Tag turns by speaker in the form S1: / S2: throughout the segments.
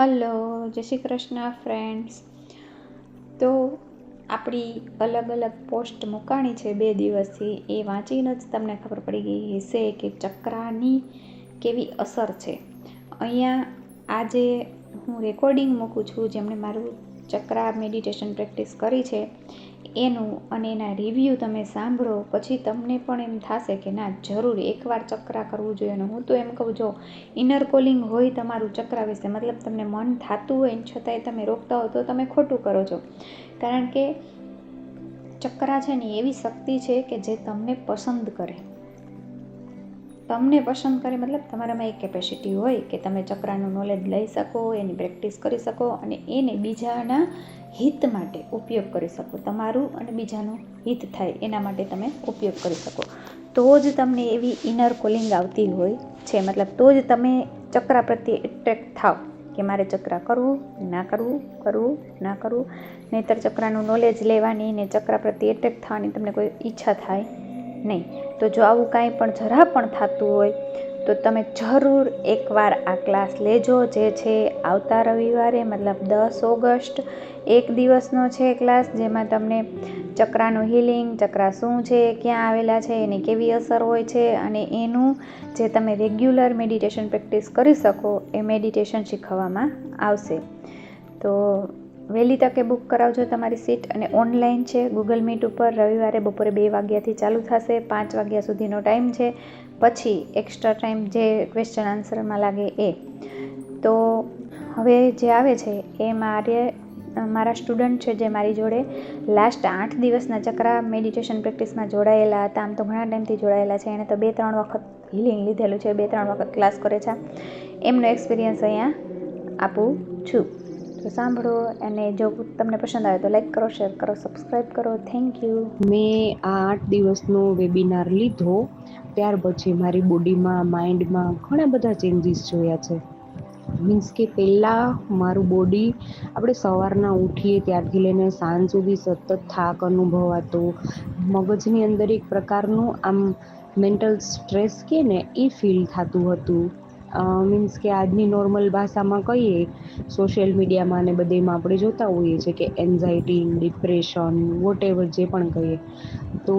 S1: Hello, જય Shri Krishna friends. તો આપણી અલગ અલગ પોસ્ટ મૂકાણી છે 2 દિવસથી, એ વાંચીને જ તમને ખબર પડી ગઈ હશે કે ચક્રાની કેવી અસર છે. અહીંયા આજે હું રેકોર્ડિંગ મૂકું છું, જેમણે મારું ચક્રા મેડિટેશન પ્રેક્ટિસ કરી છે એનું, અને એના રિવ્યૂ તમે સાંભળો પછી તમને પણ એમ થશે કે ના, જરૂર એકવાર ચક્રા કરવું જોઈએ. અને હું તો એમ કહું, જો ઇનર કોલિંગ હોય તમારું ચક્રા વિશે, મતલબ તમને મન થતું હોય ને છતાંય તમે રોકતા હો તો તમે ખોટું કરો છો. કારણ કે ચક્રા છે ને એવી શક્તિ છે કે જે તમને પસંદ કરે. તમને પસંદ કરે મતલબ તમારામાં એક કેપેસિટી હોય કે તમે ચક્રાનું નોલેજ લઈ શકો, એની પ્રેક્ટિસ કરી શકો અને એને બીજાના હિત માટે ઉપયોગ કરી શકો. તમારું અને બીજાનું હિત થાય એના માટે તમે ઉપયોગ કરી શકો. તો જ તમને એવી ઇનર કોલિંગ આવતી હોય છે, મતલબ તો જ તમે ચક્રા પ્રત્યે એટ્રેક્ટ થાવ કે મારે ચક્રા કરવું ના કરવું, કરવું ના કરવું. નહીંતર ચક્રાનું નોલેજ લેવાની ને ચક્રા પ્રત્યે એટ્રેક્ટ થવાની તમને કોઈ ઈચ્છા થાય નહીં. તો જો આવું કાંઈ પણ જરા પણ થતું હોય તો તમે જરૂર એકવાર આ ક્લાસ લેજો, જે છે આવતા રવિવારે, મતલબ 10 ઓગસ્ટ. 1 દિવસનો છે ક્લાસ, જેમાં તમને ચક્રાનું હિલિંગ, ચક્રા શું છે, ક્યાં આવેલા છે, એની કેવી અસર હોય છે અને એનું જે તમે રેગ્યુલર મેડિટેશન પ્રેક્ટિસ કરી શકો એ મેડિટેશન શીખવવામાં આવશે. તો વહેલી તકે બુક કરાવજો તમારી સીટ. અને ઓનલાઈન છે, ગૂગલ મીટ ઉપર. રવિવારે બપોરે 2 વાગ્યાથી ચાલુ થશે, 5 વાગ્યા સુધીનો ટાઈમ છે. પછી એક્સ્ટ્રા ટાઈમ જે ક્વેશ્ચન આન્સરમાં લાગે એ. તો હવે જે આવે છે એ મારા સ્ટુડન્ટ છે, જે મારી જોડે લાસ્ટ 8 દિવસના ચક્રા મેડિટેશન પ્રેક્ટિસમાં જોડાયેલા હતા. આમ તો ઘણા ટાઈમથી જોડાયેલા છે, એને તો 2-3 વખત હિલિંગ લીધેલું છે, 2-3 વખત ક્લાસ કરે છે. એમનો એક્સપિરિયન્સ અહીંયા આપું છું. તો સાંભળો, અને જો તમને પસંદ આવે તો લાઈક કરો, શેર કરો, સબસ્ક્રાઈબ કરો. Thank you.
S2: મેં આ 8 દિવસનો વેબિનાર લીધો ત્યાર પછી મારી બોડીમાં, માઇન્ડમાં ઘણા બધા ચેન્જીસ જોયા છે. મીન્સ કે પહેલાં મારું બોડી, આપણે સવારના ઉઠીએ ત્યારથી લઈને સાંજ સુધી સતત થાક અનુભવાતો, મગજની અંદર એક પ્રકારનું આમ મેન્ટલ સ્ટ્રેસ કહે ને એ ફીલ થતું હતું. મીન્સ કે આજની નોર્મલ ભાષામાં કહીએ, સોશિયલ મીડિયામાં ને બધેમાં આપણે જોતા હોઈએ છીએ કે એન્ઝાયટી, ડિપ્રેશન, વોટેવર જે પણ કહીએ, તો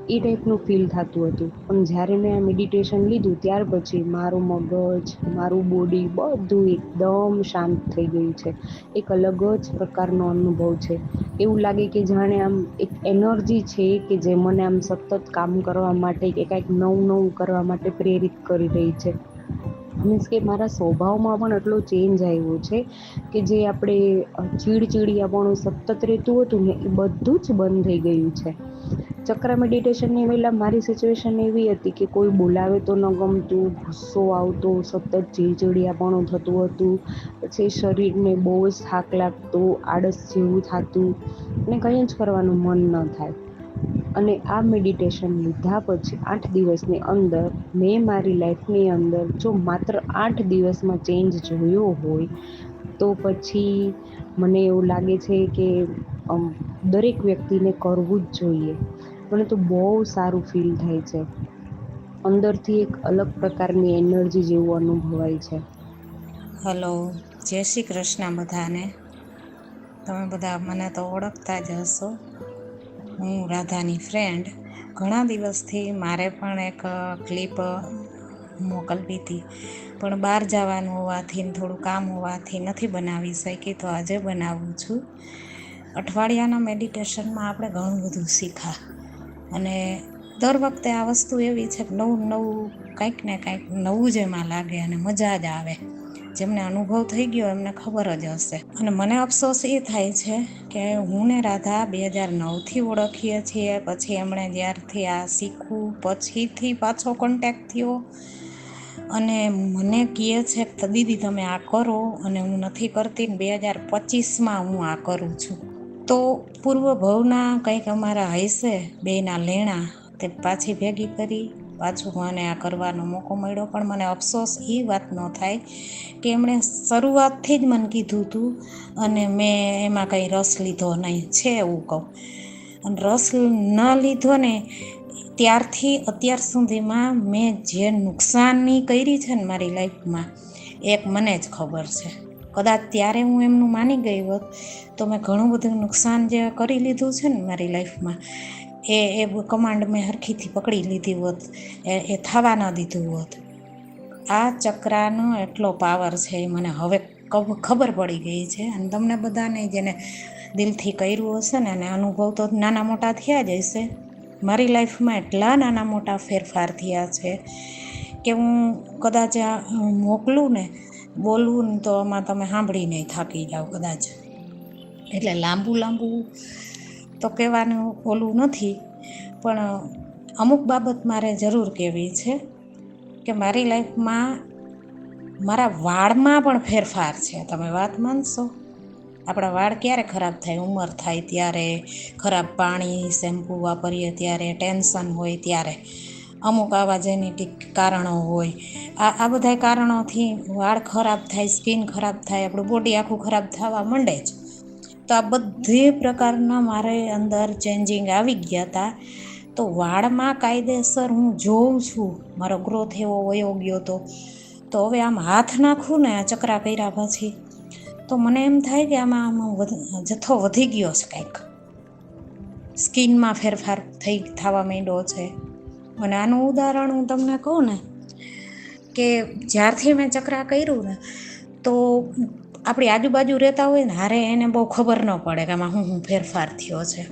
S2: એ ટાઈપનું ફીલ થતું હતું. પણ જ્યારે મેં આ મેડિટેશન લીધું ત્યાર પછી મારું મગજ, મારું બોડી બધું એકદમ શાંત થઈ ગયું છે. એક અલગ જ પ્રકારનો અનુભવ છે. એવું લાગે કે જાણે આમ એક એનર્જી છે કે જે મને આમ સતત કામ કરવા માટે કે કાંઈક નવું કરવા માટે પ્રેરિત કરી રહી છે. મીન્સ કે મારા સ્વભાવમાં પણ એટલો ચેન્જ આવ્યો છે કે જે આપણે ચીડચીડિયાપણું સતત રહેતું હતું ને, એ બધું જ બંધ થઈ ગયું છે. ચક્રા મેડિટેશનની પહેલાં મારી સિચ્યુએશન એવી હતી કે કોઈ બોલાવે તો ન ગમતું, ગુસ્સો આવતો, સતત ચીડચીડિયાપણું થતું હતું. પછી શરીરને બહુ જ થાક લાગતો, આળસ જેવું થતું અને કંઈ જ કરવાનું મન ન થાય. અને આ મેડિટેશન લીધા પછી 8 દિવસની અંદર મેં મારી લાઈફની અંદર જો માત્ર 8 દિવસમાં ચેન્જ જોયો હોય, તો પછી મને એવું લાગે છે કે દરેક વ્યક્તિને કરવું જ જોઈએ. મને તો બહુ સારું ફીલ થાય છે. અંદરથી એક અલગ પ્રકારની એનર્જી જેવું અનુભવાય છે.
S3: હલો, જય શ્રી કૃષ્ણ બધાને. તમે બધા મને તો ઓળખતા જ હશો. હું રાધાની ફ્રેન્ડ. ઘણા દિવસથી મારે પણ એક ક્લિપ મોકલવી હતી, પણ બહાર જવાનું હોવાથી ને થોડું કામ હોવાથી નથી બનાવી શકી. તો આજે બનાવું છું. અઠવાડિયાના મેડિટેશનમાં આપણે ઘણું બધું શીખા, અને દર વખતે આ વસ્તુ એવી છે કે નવું કંઈક ને કંઈક નવું જ એમાં લાગે અને મજા જ આવે. જેમને અનુભવ થઈ ગયો એમને ખબર જ હશે. અને મને અફસોસ એ થાય છે કે હું ને રાધા 2009થી ઓળખીએ છીએ. પછી એમણે જ્યારથી આ શીખવું પછીથી પાછો કોન્ટેક્ટ થયો, અને મને કહે છે કે દીદી તમે આ કરો, અને હું નથી કરતી. ને 2025માં હું આ કરું છું. તો પૂર્વ ભવના કંઈક અમારા હશે, બેના લેણા, તે પાછી ભેગી કરી પાછું મને આ કરવાનો મોકો મળ્યો. પણ મને અફસોસ એ વાત ન થાય કે એમણે શરૂઆતથી જ મને કીધું હતું અને મેં એમાં કંઈ રસ લીધો નહીં છે, એવું કહું. અને રસ ન લીધો ને ત્યારથી અત્યાર સુધીમાં મેં જે નુકસાની કરી છે ને મારી લાઈફમાં, એક મને જ ખબર છે. કદાચ ત્યારે હું એમનું માની ગઈ હોત તો મેં ઘણું બધું નુકસાન જે કરી લીધું છે ને મારી લાઈફમાં, એ કમાન્ડ મેં હરખીથી પકડી લીધી હોત, એ થવા ન દીધું હોત. આ ચક્રાનો એટલો પાવર છે એ મને હવે ખબર પડી ગઈ છે. અને તમને બધાને જેને દિલથી કર્યું હશે ને અને અનુભવ તો નાના મોટા થયા જ હશે. મારી લાઈફમાં એટલા નાના મોટા ફેરફાર થયા છે કે હું કદાચ મોકલું ને બોલવું ને તો આમાં તમે સાંભળીને થાકી જાઓ કદાચ. એટલે લાંબુ તો કહેવાનું ઓલું નથી, પણ અમુક બાબત મારે જરૂર કહેવી છે કે મારી લાઈફમાં મારા વાળમાં પણ ફેરફાર છે. તમે વાત માનશો? આપણા વાળ ક્યારે ખરાબ થાય? ઉંમર થાય ત્યારે, ખરાબ પાણી શેમ્પૂ વાપરીએ ત્યારે, ટેન્શન હોય ત્યારે, અમુક આવા જેનેટિક કારણો હોય. આ બધા કારણોથી વાળ ખરાબ થાય, સ્કિન ખરાબ થાય, આપણું બોડી આખું ખરાબ થવા માંડે જ. તો આ બધી પ્રકારના મારે અંદર ચેન્જિંગ આવી ગયા હતા. તો વાળમાં કાયદેસર હું જોઉં છું, મારો ગ્રોથ એવો વયો ગયો હતો. તો હવે આમ હાથ નાખું ને આ ચક્રા કર્યા પછી તો મને એમ થાય કે આમાં જથ્થો વધી ગયો છે કંઈક, સ્કિનમાં ફેરફાર થવા માંડ્યો છે. અને આનું ઉદાહરણ હું તમને કહું ને કે જ્યારથી મેં ચક્રા કર્યું ને તો આપણી આજુબાજુ રહેતા હોય ને હારે એને બહુ ખબર ન પડે કે આમાં હું ફેરફાર થયો છે.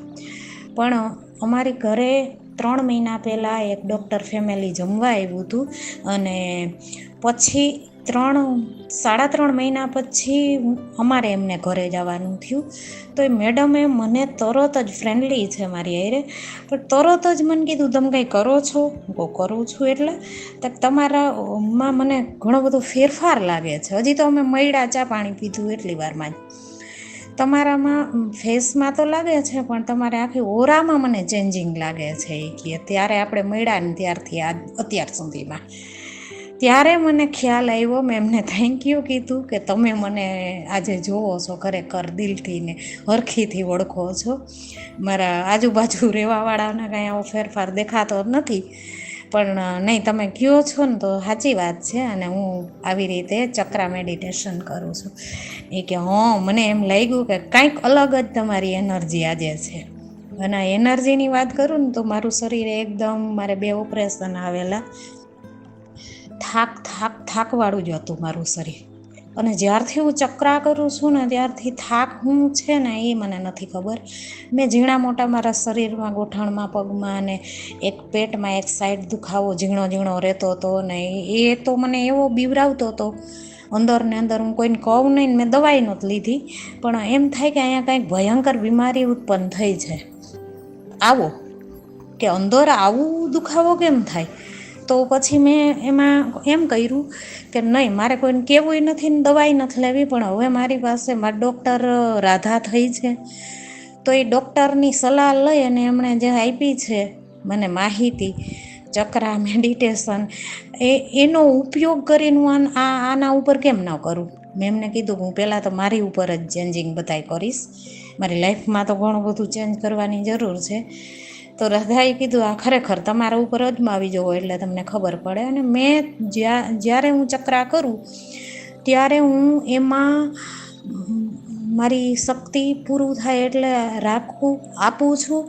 S3: પણ અમારી ઘરે 3 મહિના પહેલાં એક ડૉક્ટર ફેમિલી જમવા આવ્યું હતું અને પછી 3.5 મહિના પછી અમારે એમને ઘરે જવાનું થયું. તો એ મેડમે મને તરત જ, ફ્રેન્ડલી છે મારી હારે, પણ તરત જ મને કીધું તમે કંઈ કરો છો? હું કરું છું એટલે તમારામાં મને ઘણો બધો ફેરફાર લાગે છે. હજી તો અમે મળ્યા, ચા પાણી પીધું એટલી વારમાં જ. તમારામાં ફેસમાં તો લાગે છે પણ તમારે આખી ઓરામાં મને ચેન્જિંગ લાગે છે એ કે ત્યારે આપણે મળ્યા ને ત્યારથી અત્યાર સુધીમાં. ત્યારે મને ખ્યાલ આવ્યો, મેં એમને થેન્ક યુ કીધું કે તમે મને આજે જોવો છો, ખરેખર દિલથી ને હરખીથી ઓળખો છો. મારા આજુબાજુ રહેવાવાળાને કાંઈ આવો ફેરફાર દેખાતો નથી, પણ નહીં તમે કહો છો ને તો સાચી વાત છે. અને હું આવી રીતે ચક્રા મેડિટેશન કરું છું. એ કે મને એમ લાગ્યું કે કંઈક અલગ જ તમારી એનર્જી આજે છે. અને આ એનર્જીની વાત કરું ને તો મારું શરીર એકદમ, મારે 2 ઓપરેશન આવેલા, થાકવાળું જ હતું મારું શરીર. અને જ્યારથી હું ચક્રા કરું છું ને ત્યારથી થાક હું છે ને એ મને નથી ખબર. મેં ઝીણા મોટા મારા શરીરમાં, ગોઠણમાં, પગમાં ને એક પેટમાં એક સાઈડ દુખાવો ઝીણો રહેતો હતો ને એ તો મને એવો બીવરાવતો હતો અંદર ને અંદર. હું કોઈને કહું નહીં, મેં દવાઈ નહોતી લીધી, પણ એમ થાય કે અહીંયા કંઈક ભયંકર બીમારી ઉત્પન્ન થઈ છે. આવો કે અંદર આવું દુખાવો કેમ થાય? તો પછી મેં એમાં એમ કર્યું કે નહીં, મારે કોઈને કહેવું નથી ને દવાઈ નથી લેવી, પણ હવે મારી પાસે મારા ડૉક્ટર રાધા થઈ છે. તો એ ડૉક્ટરની સલાહ લઈ અને એમણે જે આપી છે મને માહિતી, ચક્રા મેડિટેશન, એનો ઉપયોગ કરીને હું આના ઉપર કેમ ન કરું? મેં એમને કીધું કે હું પહેલાં તો મારી ઉપર જ ચેન્જિંગ બધાય કરીશ, મારી લાઈફમાં તો ઘણું બધું ચેન્જ કરવાની જરૂર છે. તો રાધાએ કીધું આ ખરેખર તમારા ઉપર અજમાવી જવો એટલે તમને ખબર પડે. અને મેં જ્યારે હું ચક્રા કરું ત્યારે હું એમાં મારી શક્તિ પૂરું થાય એટલે આપું છું.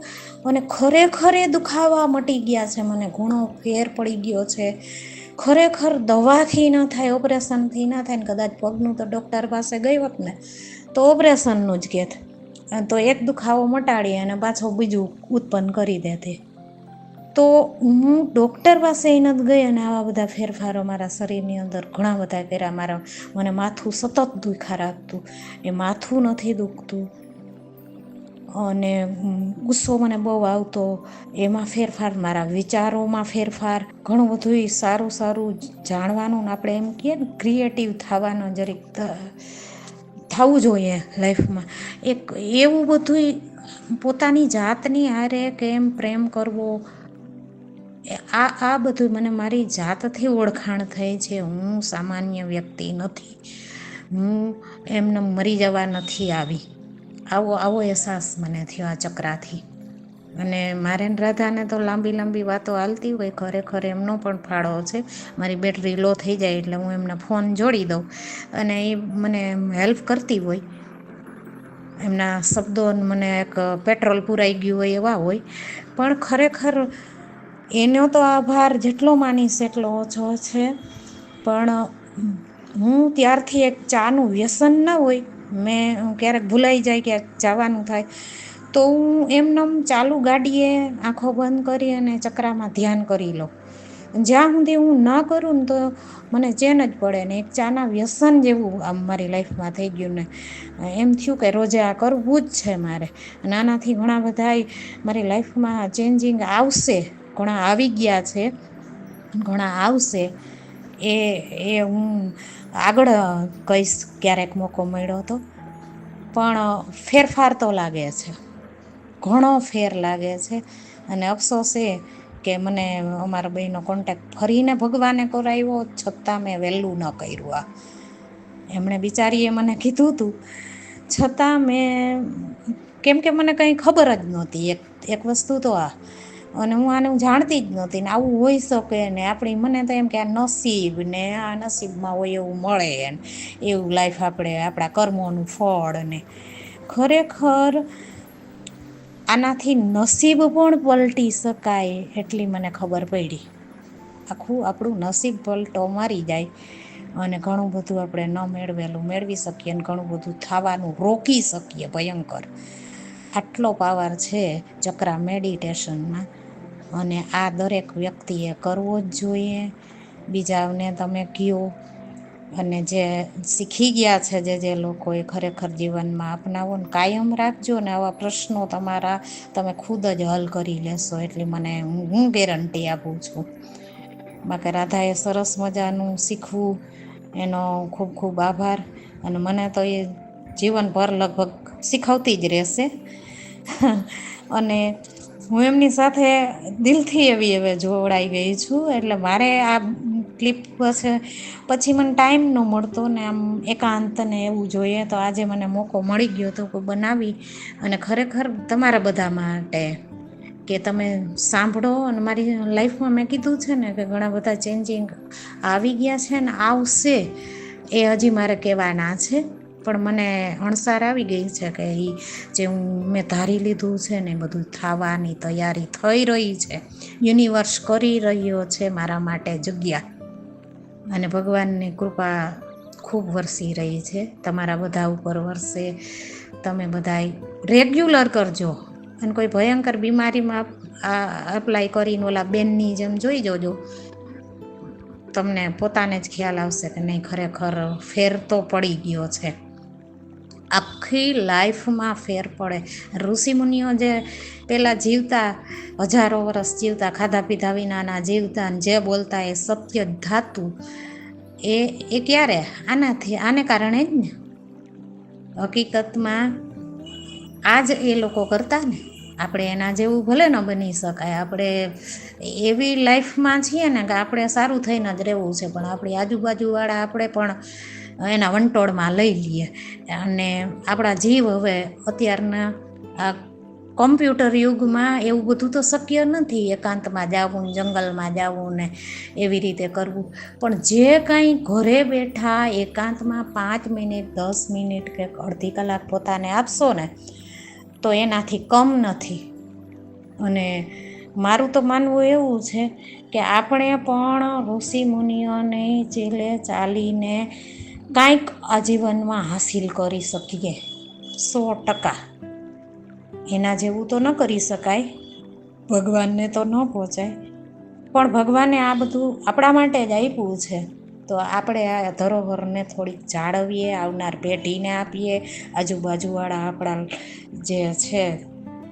S3: અને ખરેખર એ દુખાવા મટી ગયા છે, મને ઘણો ફેર પડી ગયો છે. ખરેખર દવાથી ન થાય, ઓપરેશનથી ન થાય ને કદાચ પગનું તો ડૉક્ટર પાસે ગઈ હોત ને તો ઓપરેશનનું જ કહેત, તો એક દુખાવો મટાડી અને પાછો બીજું ઉત્પન્ન કરી દેતી. તો હું ડૉક્ટર પાસે નથી ગઈ અને આવા બધા ફેરફારો મારા શરીરની અંદર ઘણા બધા કર્યા. મને માથું સતત દુખા રાખતું, એ માથું નથી દુખતું. અને ગુસ્સો મને બહુ આવતો, એમાં ફેરફાર, મારા વિચારોમાં ફેરફાર, ઘણું બધું સારું જાણવાનું. આપણે એમ કહીએ ને ક્રિએટિવ થવાનું જરીક થવું જોઈએ લાઈફમાં. એક એવું બધું પોતાની જાતની હારે કેમ પ્રેમ કરવો, આ બધું મને મારી જાતથી ઓળખાણ થઈ છે. હું સામાન્ય વ્યક્તિ નથી, હું એમને મરી જવા નથી આવી. આવો અહેસાસ મને થયો આ ચક્રાથી. અને મારે ને રાધાને તો લાંબી લાંબી વાતો હાલતી હોય, ખરેખર એમનો પણ ફાળો છે. મારી બેટરી લો થઈ જાય એટલે હું એમને ફોન જોડી દઉં અને એ મને હેલ્પ કરતી હોય. એમના શબ્દો મને એક પેટ્રોલ પુરાઈ ગયું હોય એવા હોય, પણ ખરેખર એનો તો આભાર જેટલો માનીશ એટલો ઓછો છે. પણ હું ત્યારથી એક ચાનું વ્યસન ના હોય, મેં ક્યારેક ભૂલાઈ જાય કે જવાનું થાય તો હું એમને ચાલુ ગાડીએ આંખો બંધ કરી અને ચક્રામાં ધ્યાન કરી લઉં. જ્યાં સુધી હું ના કરું ને તો મને ચેન જ પડે ને. એક ચાના વ્યસન જેવું આમ મારી લાઈફમાં થઈ ગયું ને એમ થયું કે રોજે આ કરવું જ છે મારે. નાનાથી ઘણા બધા મારી લાઈફમાં ચેન્જિંગ આવશે, ઘણા આવી ગયા છે, ઘણા આવશે. એ હું આગળ કહીશ ક્યારેક મોકો મળ્યો તો. પણ ફેરફાર તો લાગે છે, ઘણો ફેર લાગે છે. અને અફસોસ એ કે મને અમારા બેયનો કોન્ટેક્ટ ફરીને ભગવાને કરાવ્યો, છતાં મેં વહેલું ન કર્યું. આ એમણે બિચારીએ મને કીધું હતું, છતાં મેં, કેમ કે મને કંઈ ખબર જ નહોતી એક વસ્તુ તો આ, અને હું આને જાણતી જ નહોતી ને આવું હોઈ શકે ને. આપણી મને તો એમ કે આ નસીબ ને, આ નસીબમાં હોય એવું મળે ને, એવું લાઈફ આપણે આપણા કર્મોનું ફળ. અને ખરેખર આનાથી નસીબ પણ પલટી શકાય એટલી મને ખબર પડી. આખું આપણું નસીબ પલટો મારી જાય અને ઘણું બધું આપણે ન મેળવેલું મેળવી શકીએ અને ઘણું બધું થવાનું રોકી શકીએ. ભયંકર આટલો પાવર છે ચક્રા મેડિટેશનમાં, અને આ દરેક વ્યક્તિએ કરવો જ જોઈએ. બીજાને તમે કહો, અને જે શીખી ગયા છે જે લોકોએ ખરેખર જીવનમાં અપનાવો ને કાયમ રાખજો ને. આવા પ્રશ્નો તમારા તમે ખુદ જ હલ કરી લેશો એટલી મને હું ગેરંટી આપું છું. બાકી રાધાએ સરસ મજાનું શીખવું, એનો ખૂબ ખૂબ આભાર. અને મને તો એ જીવનભર લગભગ શીખવતી જ રહેશે. અને હું એમની સાથે દિલથી એવી હવે જોડાઈ ગઈ છું. એટલે મારે આ ક્લિપ પછી મને ટાઈમ ન મળતો ને આમ એકાંત ને એવું જોઈએ, તો આજે મને મોકો મળી ગયો તો બનાવી. અને ખરેખર તમારા બધા માટે કે તમે સાંભળો. અને મારી લાઈફમાં મેં કીધું છે ને કે ઘણા બધા ચેન્જિંગ આવી ગયા છે ને આવશે, એ હજી મારે કહેવાના છે. પણ મને અણસાર આવી ગઈ છે કે જે મેં ધારી લીધું છે ને બધું થવાની તૈયારી થઈ રહી છે. યુનિવર્સ કરી રહ્યો છે મારા માટે જગ્યા, અને ભગવાનની કૃપા ખૂબ વરસી રહી છે તમારા બધા ઉપર વરસે. તમે બધા રેગ્યુલર કરજો, અને કોઈ ભયંકર બીમારીમાં અપ્લાય કરીને ઓલા બેનની જેમ જોઈ જોજો, તમને પોતાને જ ખ્યાલ આવશે કે નહીં ખરેખર ફેર તો પડી ગયો છે. આખી લાઈફમાં ફેર પડે. ઋષિમુનિઓ જે પહેલાં જીવતા, હજારો વર્ષ જીવતા, ખાધા પીધા વિનાના જીવતા, જે બોલતા એ સત્ય ધાતુ, એ ક્યારે આને કારણે જ ને. હકીકતમાં આજ એ લોકો કરતા ને. આપણે એના જેવું ભલે ન બની શકાય, આપણે એવી લાઈફમાં છીએ ને કે આપણે સારું થઈને જ રહેવું છે, પણ આપણી આજુબાજુવાળા આપણે પણ એના વંટોળમાં લઈ લઈએ. અને આપણા જીવ હવે અત્યારના આ કોમ્પ્યુટર યુગમાં એવું બધું તો શક્ય નથી, એકાંતમાં જવું, જંગલમાં જવું ને એવી રીતે કરવું. પણ જે કંઈ ઘરે બેઠા એકાંતમાં 5 મિનિટ, 10 મિનિટ કે અડધી કલાક પોતાને આપશો ને, તો એનાથી કમ નથી. અને મારું તો માનવું એવું છે કે આપણે પણ ઋષિ મુનિઓને ચીલે ચાલીને કાંઈક આજીવનમાં હાસિલ કરી શકીએ. 100%. એના જેવું તો ન કરી શકાય, ભગવાનને તો ન પહોંચાય, પણ ભગવાને આ બધું આપણા માટે જ આપ્યું છે. તો આપણે આ ધરોહરને થોડીક જાળવીએ, આવનાર પેઢીને આપીએ, આજુબાજુવાળા આપણા જે છે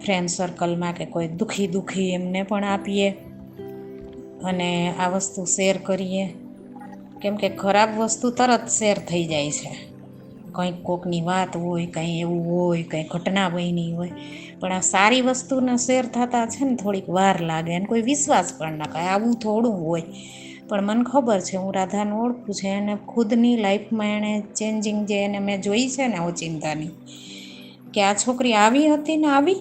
S3: ફ્રેન્ડ સર્કલમાં કે કોઈ દુઃખી એમને પણ આપીએ, અને આ વસ્તુ શેર કરીએ. કેમ કે ખરાબ વસ્તુ તરત શેર થઈ જાય છે. કંઈક કોકની વાત હોય, કંઈ એવું હોય, કંઈ ઘટના બની હોય, પણ આ સારી વસ્તુને શેર થતાં છે ને થોડીક વાર લાગે, અને કોઈ વિશ્વાસ પણ ના કરે. આવું થોડું હોય. પણ મને ખબર છે, હું રાધાને ઓળખું છે, એને ખુદની લાઈફમાં એણે ચેન્જિંગ જે એને મેં જોઈ છે ને ઓચિંતાની, કે આ છોકરી આવી હતી ને આવી,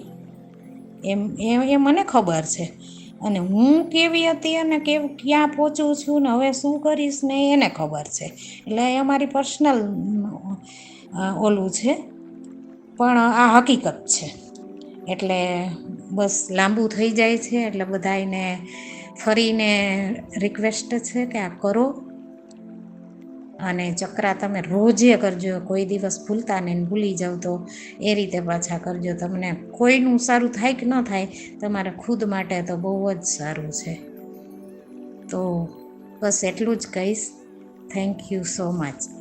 S3: એ મને ખબર છે. અને હું કેવી હતી અને ક્યાં પહોંચું છું ને હવે શું કરીશ ને એને ખબર છે. એટલે એ અમારી પર્સનલ ઓલું છે, પણ આ હકીકત છે. એટલે બસ લાંબુ થઈ જાય છે, એટલે બધાને ફરીને રિક્વેસ્ટ છે કે આ કરો. અને ચકરા તમે રોજે કરજો, કોઈ દિવસ ભૂલતા નહીં, ભૂલી જાવ તો એ રીતે પાછા કરજો. તમને કોઈનું સારું થાય કે ન થાય, તમારે ખુદ માટે તો બહુ જ સારું છે. તો બસ એટલું જ કહીશ. Thank you so much.